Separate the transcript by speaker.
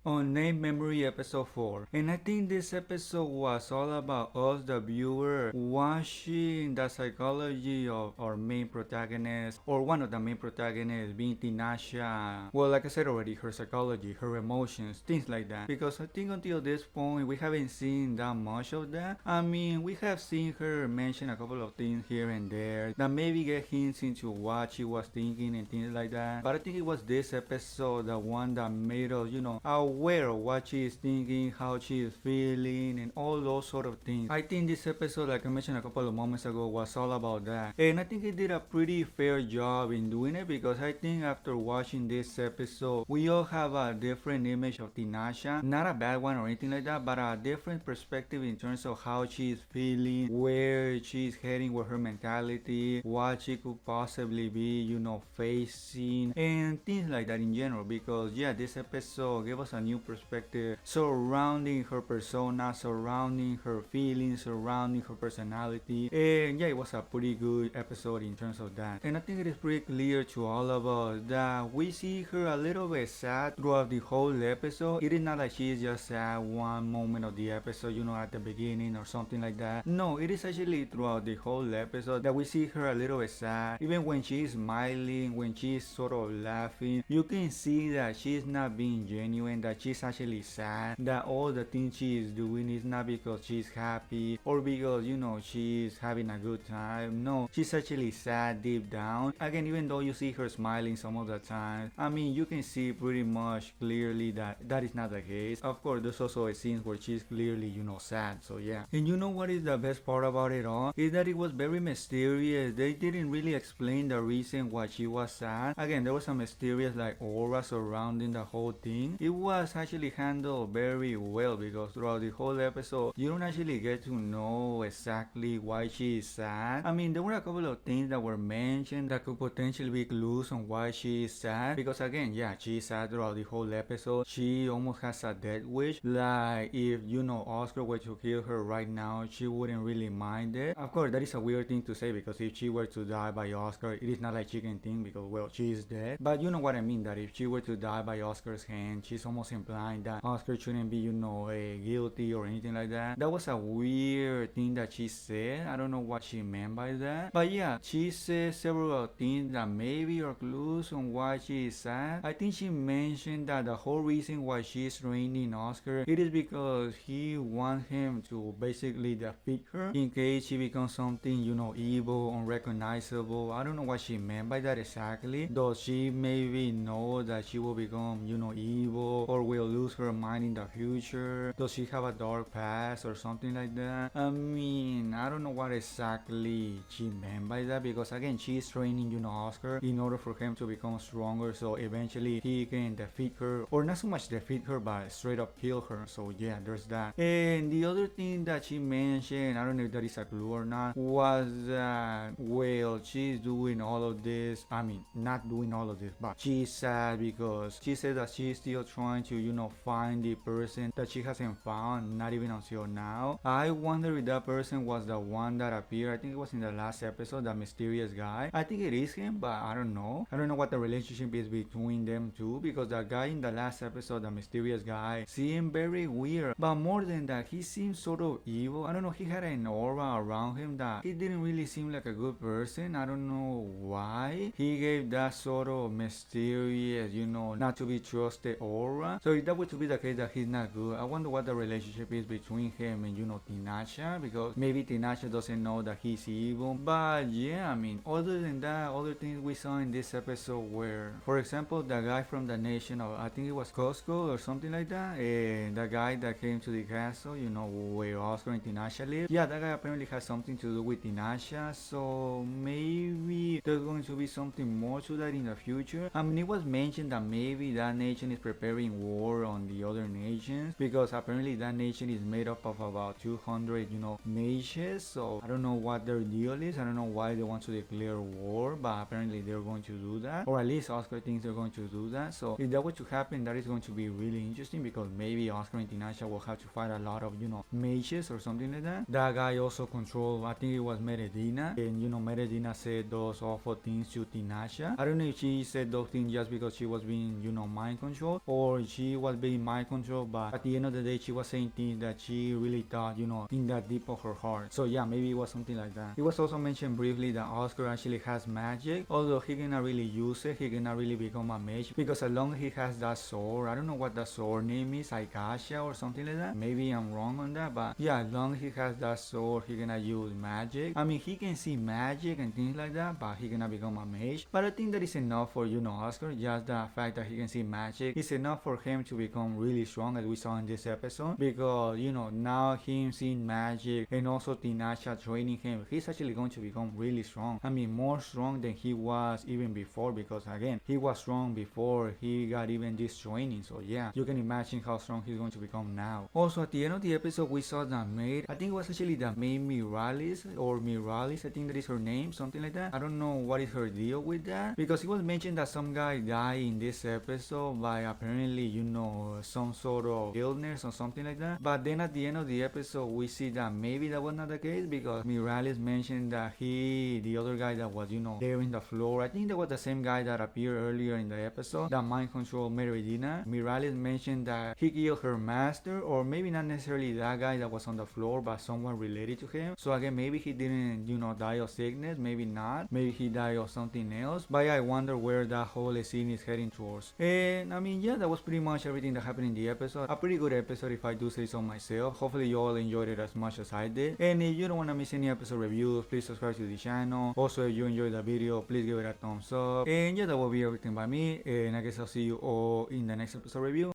Speaker 1: Unnamed Memory episode 4. And I think this episode was all about us, the viewer, watching the psychology of our main protagonist, or one of the main protagonists, being Tinasha. Well, like I said already, her psychology, her emotions, things like that. Because I think until this point, we haven't seen that much of that. I mean, we have seen her mention a couple of things here and there that maybe get hints into what she was thinking and things like that. But I think it was this episode, the one that made us, aware of what she is thinking, how she is feeling, and all those sort of things. I think this episode, like I mentioned a couple of moments ago, was all about that. And I think it did a pretty fair job in doing it because I think after watching this episode, we all have a different image of Tinasha. Not a bad one or anything like that, but a different perspective in terms of how she is feeling, where she's heading with her mentality, what she could possibly be, facing, and things like that in general. Because, yeah, this episode gave us a new perspective surrounding her persona, surrounding her feelings, surrounding her personality. And yeah, it was a pretty good episode in terms of that. And I think it is pretty clear to all of us that we see her a little bit sad throughout the whole episode. It is not like she is just sad one moment of the episode, at the beginning or something like that. No, it is actually throughout the whole episode that we see her a little bit sad. Even when she is smiling, when she is sort of laughing, you can see that she is not being genuine, that she's actually sad, that all the things she is doing is not because she's happy or because, she's having a good time. No, she's actually sad deep down. Again, even though you see her smiling some of the time, I mean, you can see pretty much clearly that that is not the case. Of course, there's also a scene where she's clearly, sad, so yeah. And you know what is the best part about it all? Is that it was very mysterious. They didn't really explain the reason why she was sad. Again, there was a mysterious like aura surrounding the whole thing. It was actually handled very well because throughout the whole episode, you don't actually get to know exactly why she is sad. I mean, there were a couple of things that were mentioned that could potentially be clues on why she is sad. Because again, yeah, she is sad throughout the whole episode. She almost has a death wish. Like if Oscar were to kill her right now, she wouldn't really mind it. Of course, that is a weird thing to say because if she were to die by Oscar, it is not like she can think because well, she is dead. But you know what I mean, that if she were to die by Oscar's hand, she's almost implying that Oscar shouldn't be, guilty or anything like that. That was a weird thing that she said. I don't know what she meant by that. But yeah, she said several things that maybe are clues on why she is sad. I think she mentioned that the whole reason why she is training Oscar, it is because he wants him to basically defeat her in case she becomes something, evil, unrecognizable. I don't know what she meant by that exactly. Does she maybe know that she will become, evil or will lose her mind in the future? Does she have a dark past or something like that? I mean, I don't know what exactly she meant by that because again, she is training, Oscar in order for him to become stronger so eventually he can defeat her, or not so much defeat her but straight up kill her. So yeah, there's that. And the other thing that she mentioned, I don't know if that is a clue or not, was that well, she's doing all of this, I mean not doing all of this, but she's sad because she said that she's still trying to find the person that she hasn't found, not even until now. I wonder if that person was the one that appeared, I think it was in the last episode, the mysterious guy. I think it is him, but I don't know what the relationship is between them two, because the guy in the last episode, the mysterious guy, seemed very weird. But more than that, he seemed sort of evil. I don't know, he had an aura around him that he didn't really seem like a good person. I don't know why he gave that sort of mysterious, not to be trusted aura. So if that were to be the case that he's not good, I wonder what the relationship is between him and Tinasha, because maybe Tinasha doesn't know that he's evil. But yeah, I mean, other than that, other things we saw in this episode were, for example, the guy from the nation of, I think it was Costco or something like that, and the guy that came to the castle, where Oscar and Tinasha live. Yeah, that guy apparently has something to do with Tinasha, so maybe there's going to be something more to that in the future. I mean, it was mentioned that maybe that nation is preparing war on the other nations, because apparently that nation is made up of about 200, nations, so I don't know what their deal is. I don't know why they want to declare war, but apparently they're going to do that, or at least Oscar thinks they're going to do that. So if that were to happen, that is going to be really interesting, because maybe Oscar and Tinasha will have to fight a lot of, mages or something like that. That guy also controlled, I think it was Meredina, and Meredina said those awful things to Tinasha. I don't know if she said those things just because she was being, mind controlled, or she was being mind controlled, but at the end of the day she was saying things that she really thought, in that deep of her heart. So yeah, maybe it was something like that. It was also mentioned briefly that Oscar actually has magic, although he cannot really use it, he cannot really become a mage, because as long as he has that sword, I don't know what the sword name is, Aikasha or something like that, maybe I'm wrong on that, but yeah, as long as he has that sword, he cannot use magic. I mean, he can see magic and things like that, but he cannot become a mage. But I think that is enough for, Oscar. Just the fact that he can see magic is enough for him to become really strong, as we saw in this episode, because, now him seeing magic and also Tinasha training him, he's actually going to become really strong. I mean, more strong than he was even before, because again, he was strong before he got even this training. So yeah, you can imagine how strong he's going to become now. Also, at the end of the episode, we saw the maid. I think it was actually the maid Miralis, or Miralis, I think that is her name, something like that. I don't know what is her deal with that, because it was mentioned that some guy died in this episode by apparently, some sort of illness or something like that. But then at the end of the episode, we see that maybe that was not the case, because Miralis mentioned that the other guy that was, there in the floor, I think that was the same guy that appeared earlier in the episode, that mind control Meridina. Miralis mentioned that he killed her master, or maybe not necessarily that guy that was on the floor, but someone related to him. So again, maybe he didn't, die of sickness, maybe not, maybe he died of something else. But yeah, I wonder where that whole scene is heading towards. And I mean, yeah, that was pretty much everything that happened in the episode. A pretty good episode, if I do say so myself. Hopefully you all enjoyed it as much as I did. And if you don't want to miss any episode reviews, please subscribe to the channel. Also, if you enjoyed the video, please give it a thumbs up. And yeah, that will be everything by me. And I guess I'll see you all in the next episode review.